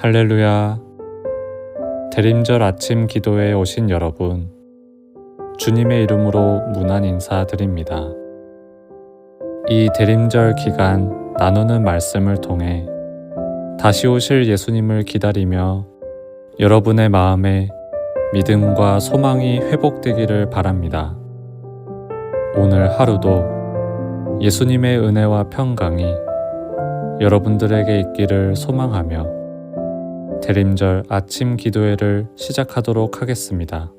할렐루야. 대림절 아침 기도에 오신 여러분, 주님의 이름으로 문안 인사드립니다. 이 대림절 기간 나누는 말씀을 통해 다시 오실 예수님을 기다리며 여러분의 마음에 믿음과 소망이 회복되기를 바랍니다. 오늘 하루도 예수님의 은혜와 평강이 여러분들에게 있기를 소망하며 대림절 아침 기도회를 시작하도록 하겠습니다.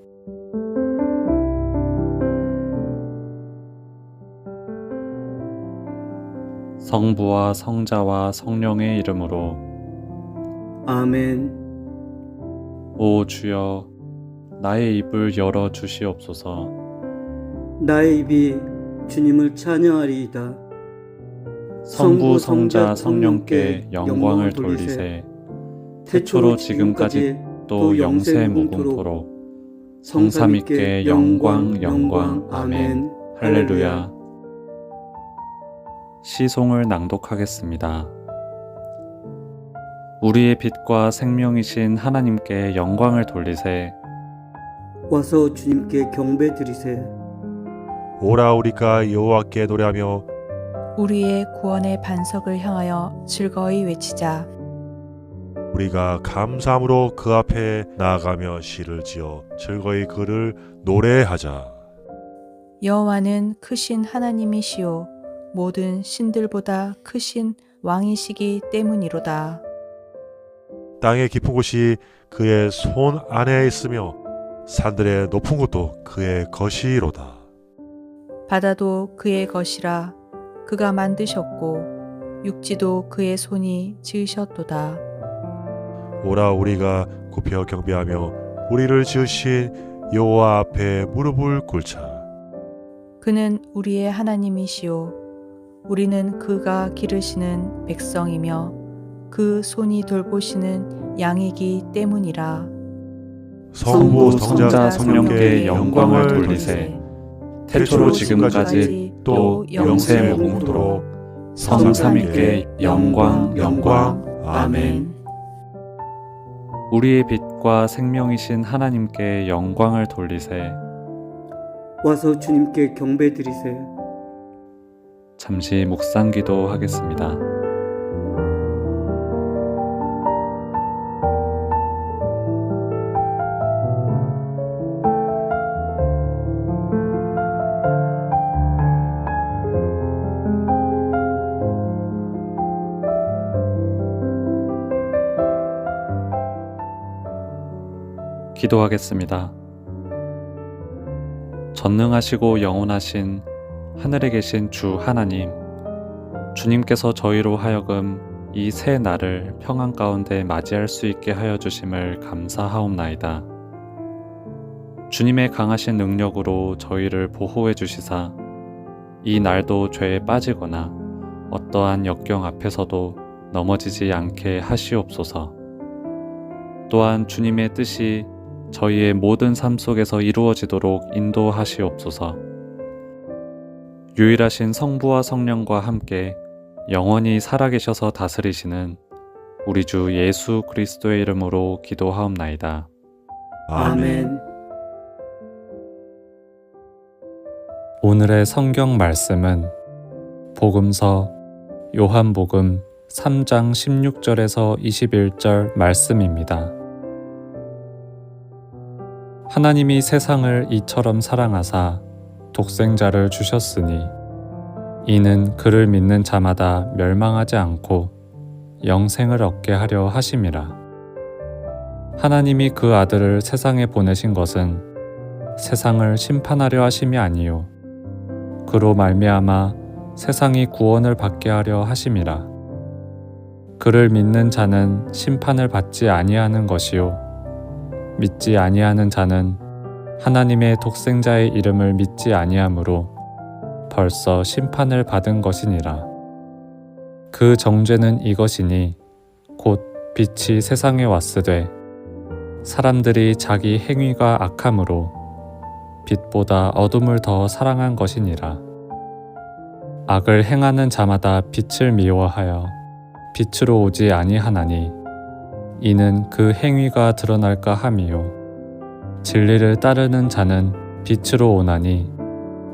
성부와 성자와 성령의 이름으로 아멘. 오 주여, 나의 입을 열어 주시옵소서. 나의 입이 주님을 찬양하리이다. 성부, 성자, 성령께 영광을 돌리세. 태초로 지금까지 또 영세 무궁토록 성삼위께 영광 영광 아멘. 할렐루야. 시송을 낭독하겠습니다. 우리의 빛과 생명이신 하나님께 영광을 돌리세. 와서 주님께 경배 드리세. 오라 우리가 여호와께 노래하며 우리의 구원의 반석을 향하여 즐거이 외치자. 우리가 감사함으로 그 앞에 나아가며 시를 지어 즐거이 그를 노래하자. 여호와는 크신 하나님이시오 모든 신들보다 크신 왕이시기 때문이로다. 땅의 깊은 곳이 그의 손 안에 있으며 산들의 높은 곳도 그의 것이로다. 바다도 그의 것이라. 그가 만드셨고 육지도 그의 손이 지으셨도다. 오라 우리가 굽혀 경배하며 우리를 지으신 여호와 앞에 무릎을 꿇자. 그는 우리의 하나님이시오 우리는 그가 기르시는 백성이며 그 손이 돌보시는 양이기 때문이라. 성부 성자 성령께 영광을 돌리세. 태초로 지금까지 또 영세 무궁토록 성삼위께 영광 영광 아멘. 우리의 빛과 생명이신 하나님께 영광을 돌리세. 와서 주님께 경배 드리세. 잠시 묵상기도 하겠습니다. 기도하겠습니다. 전능하시고 영원하신 하늘에 계신 주 하나님, 주님께서 저희로 하여금 이 새 날을 평안 가운데 맞이할 수 있게 하여 주심을 감사하옵나이다. 주님의 강하신 능력으로 저희를 보호해 주시사 이 날도 죄에 빠지거나 어떠한 역경 앞에서도 넘어지지 않게 하시옵소서. 또한 주님의 뜻이 저희의 모든 삶 속에서 이루어지도록 인도하시옵소서. 유일하신 성부와 성령과 함께 영원히 살아계셔서 다스리시는 우리 주 예수 그리스도의 이름으로 기도하옵나이다. 아멘. 오늘의 성경 말씀은 복음서 요한복음 3장 16절에서 21절 말씀입니다. 하나님이 세상을 이처럼 사랑하사 독생자를 주셨으니 이는 그를 믿는 자마다 멸망하지 않고 영생을 얻게 하려 하심이라. 하나님이 그 아들을 세상에 보내신 것은 세상을 심판하려 하심이 아니요 그로 말미암아 세상이 구원을 받게 하려 하심이라. 그를 믿는 자는 심판을 받지 아니하는 것이요 믿지 아니하는 자는 하나님의 독생자의 이름을 믿지 아니하므로 벌써 심판을 받은 것이니라. 그 정죄는 이것이니 곧 빛이 세상에 왔으되 사람들이 자기 행위가 악함으로 빛보다 어둠을 더 사랑한 것이니라. 악을 행하는 자마다 빛을 미워하여 빛으로 오지 아니하나니 이는 그 행위가 드러날까 함이요. 진리를 따르는 자는 빛으로 오나니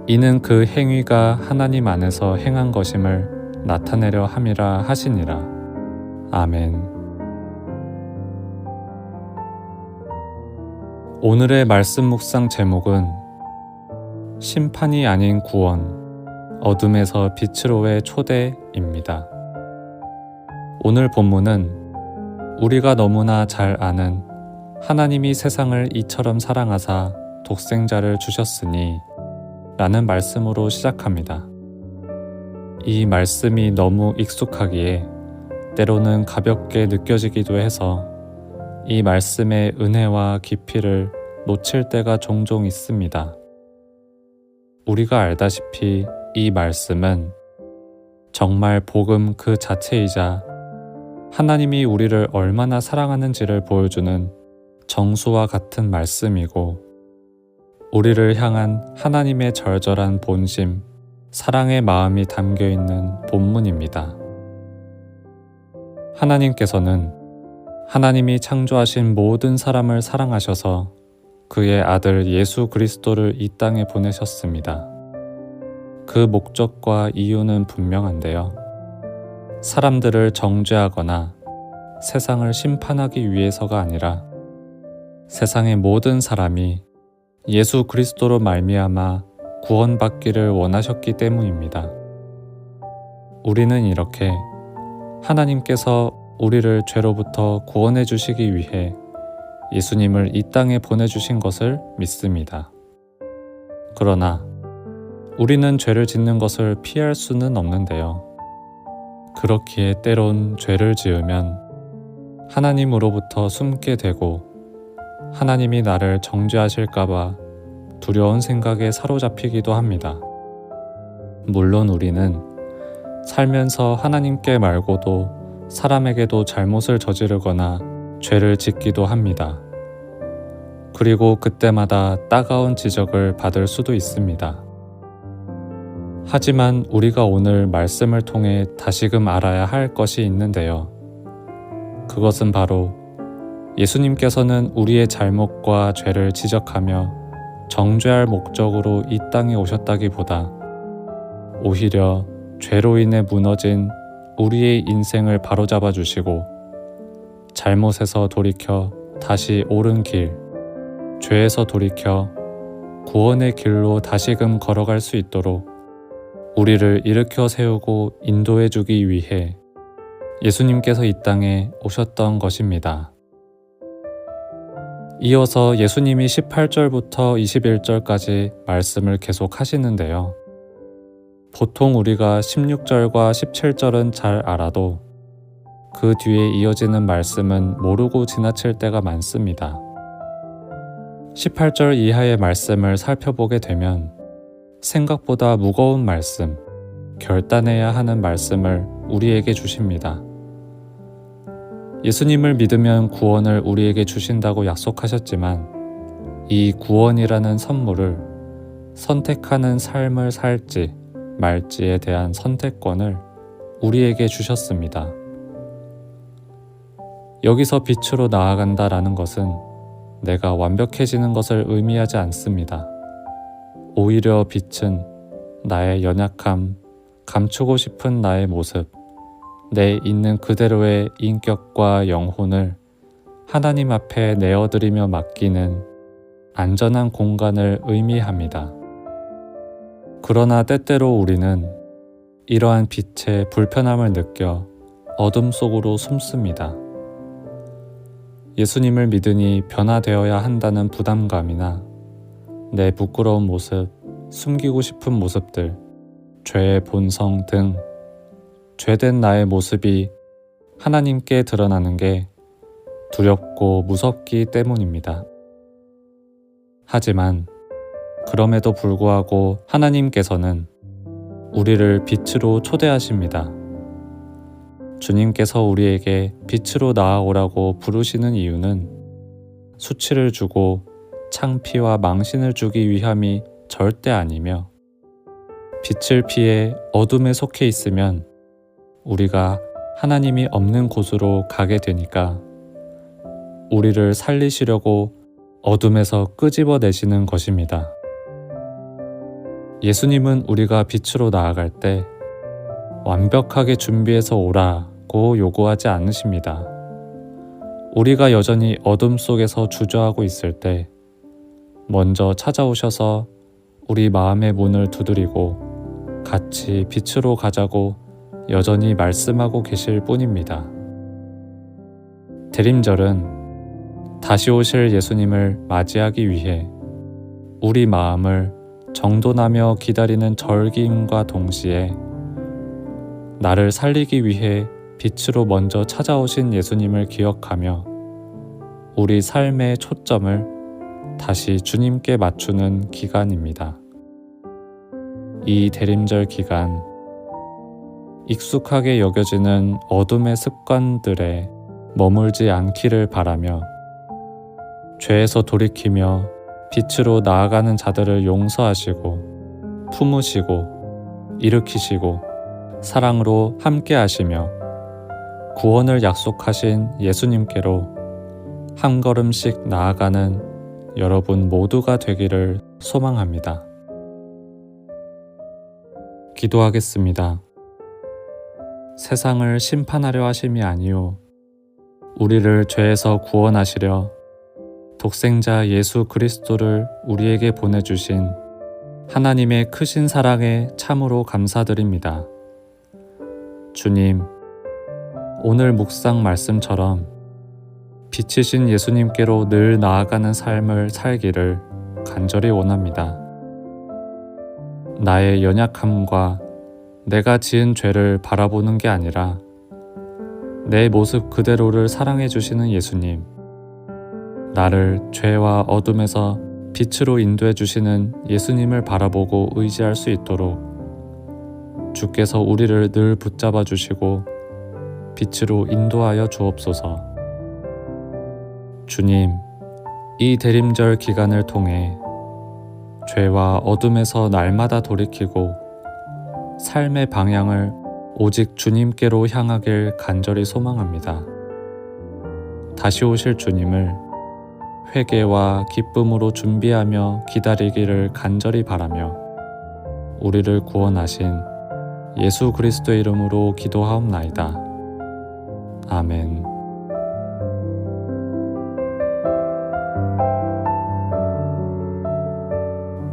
이는 그 행위가 하나님 안에서 행한 것임을 나타내려 함이라 하시니라. 아멘. 오늘의 말씀 묵상 제목은 심판이 아닌 구원, 어둠에서 빛으로의 초대입니다. 오늘 본문은 우리가 너무나 잘 아는 하나님이 세상을 이처럼 사랑하사 독생자를 주셨으니 라는 말씀으로 시작합니다. 이 말씀이 너무 익숙하기에 때로는 가볍게 느껴지기도 해서 이 말씀의 은혜와 깊이를 놓칠 때가 종종 있습니다. 우리가 알다시피 이 말씀은 정말 복음 그 자체이자 하나님이 우리를 얼마나 사랑하는지를 보여주는 정수와 같은 말씀이고 우리를 향한 하나님의 절절한 본심, 사랑의 마음이 담겨있는 본문입니다. 하나님께서는 하나님이 창조하신 모든 사람을 사랑하셔서 그의 아들 예수 그리스도를 이 땅에 보내셨습니다. 그 목적과 이유는 분명한데요. 사람들을 정죄하거나 세상을 심판하기 위해서가 아니라 세상의 모든 사람이 예수 그리스도로 말미암아 구원받기를 원하셨기 때문입니다. 우리는 이렇게 하나님께서 우리를 죄로부터 구원해 주시기 위해 예수님을 이 땅에 보내주신 것을 믿습니다. 그러나 우리는 죄를 짓는 것을 피할 수는 없는데요. 그렇기에 때론 죄를 지으면 하나님으로부터 숨게 되고 하나님이 나를 정죄하실까봐 두려운 생각에 사로잡히기도 합니다. 물론 우리는 살면서 하나님께 말고도 사람에게도 잘못을 저지르거나 죄를 짓기도 합니다. 그리고 그때마다 따가운 지적을 받을 수도 있습니다. 하지만 우리가 오늘 말씀을 통해 다시금 알아야 할 것이 있는데요. 그것은 바로 예수님께서는 우리의 잘못과 죄를 지적하며 정죄할 목적으로 이 땅에 오셨다기보다 오히려 죄로 인해 무너진 우리의 인생을 바로잡아 주시고 잘못에서 돌이켜 다시 옳은 길, 죄에서 돌이켜 구원의 길로 다시금 걸어갈 수 있도록 우리를 일으켜 세우고 인도해 주기 위해 예수님께서 이 땅에 오셨던 것입니다. 이어서 예수님이 18절부터 21절까지 말씀을 계속 하시는데요. 보통 우리가 16절과 17절은 잘 알아도 그 뒤에 이어지는 말씀은 모르고 지나칠 때가 많습니다. 18절 이하의 말씀을 살펴보게 되면 생각보다 무거운 말씀, 결단해야 하는 말씀을 우리에게 주십니다. 예수님을 믿으면 구원을 우리에게 주신다고 약속하셨지만 이 구원이라는 선물을 선택하는 삶을 살지 말지에 대한 선택권을 우리에게 주셨습니다. 여기서 빛으로 나아간다라는 것은 내가 완벽해지는 것을 의미하지 않습니다. 오히려 빛은 나의 연약함, 감추고 싶은 나의 모습, 내 있는 그대로의 인격과 영혼을 하나님 앞에 내어드리며 맡기는 안전한 공간을 의미합니다. 그러나 때때로 우리는 이러한 빛의 불편함을 느껴 어둠 속으로 숨습니다. 예수님을 믿으니 변화되어야 한다는 부담감이나 내 부끄러운 모습, 숨기고 싶은 모습들, 죄의 본성 등 죄된 나의 모습이 하나님께 드러나는 게 두렵고 무섭기 때문입니다. 하지만 그럼에도 불구하고 하나님께서는 우리를 빛으로 초대하십니다. 주님께서 우리에게 빛으로 나아오라고 부르시는 이유는 수치를 주고 창피와 망신을 주기 위함이 절대 아니며 빛을 피해 어둠에 속해 있으면 우리가 하나님이 없는 곳으로 가게 되니까 우리를 살리시려고 어둠에서 끄집어내시는 것입니다. 예수님은 우리가 빛으로 나아갈 때 완벽하게 준비해서 오라고 요구하지 않으십니다. 우리가 여전히 어둠 속에서 주저하고 있을 때 먼저 찾아오셔서 우리 마음의 문을 두드리고 같이 빛으로 가자고 여전히 말씀하고 계실 뿐입니다. 대림절은 다시 오실 예수님을 맞이하기 위해 우리 마음을 정돈하며 기다리는 절기임과 동시에 나를 살리기 위해 빛으로 먼저 찾아오신 예수님을 기억하며 우리 삶의 초점을 다시 주님께 맞추는 기간입니다. 이 대림절 기간, 익숙하게 여겨지는 어둠의 습관들에 머물지 않기를 바라며 죄에서 돌이키며 빛으로 나아가는 자들을 용서하시고 품으시고 일으키시고 사랑으로 함께 하시며 구원을 약속하신 예수님께로 한 걸음씩 나아가는 여러분 모두가 되기를 소망합니다. 기도하겠습니다. 세상을 심판하려 하심이 아니요 우리를 죄에서 구원하시려 독생자 예수 그리스도를 우리에게 보내주신 하나님의 크신 사랑에 참으로 감사드립니다. 주님, 오늘 묵상 말씀처럼 빛이신 예수님께로 늘 나아가는 삶을 살기를 간절히 원합니다. 나의 연약함과 내가 지은 죄를 바라보는 게 아니라 내 모습 그대로를 사랑해 주시는 예수님, 나를 죄와 어둠에서 빛으로 인도해 주시는 예수님을 바라보고 의지할 수 있도록 주께서 우리를 늘 붙잡아 주시고 빛으로 인도하여 주옵소서. 주님, 이 대림절 기간을 통해 죄와 어둠에서 날마다 돌이키고 삶의 방향을 오직 주님께로 향하길 간절히 소망합니다. 다시 오실 주님을 회개와 기쁨으로 준비하며 기다리기를 간절히 바라며 우리를 구원하신 예수 그리스도의 이름으로 기도하옵나이다. 아멘.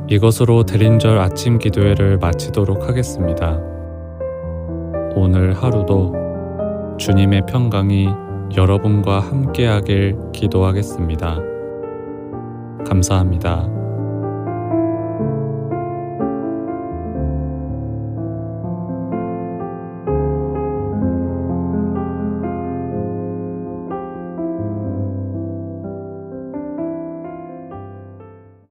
이것으로 대림절 아침 기도회를 마치도록 하겠습니다. 오늘 하루도 주님의 평강이 여러분과 함께하길 기도하겠습니다. 감사합니다.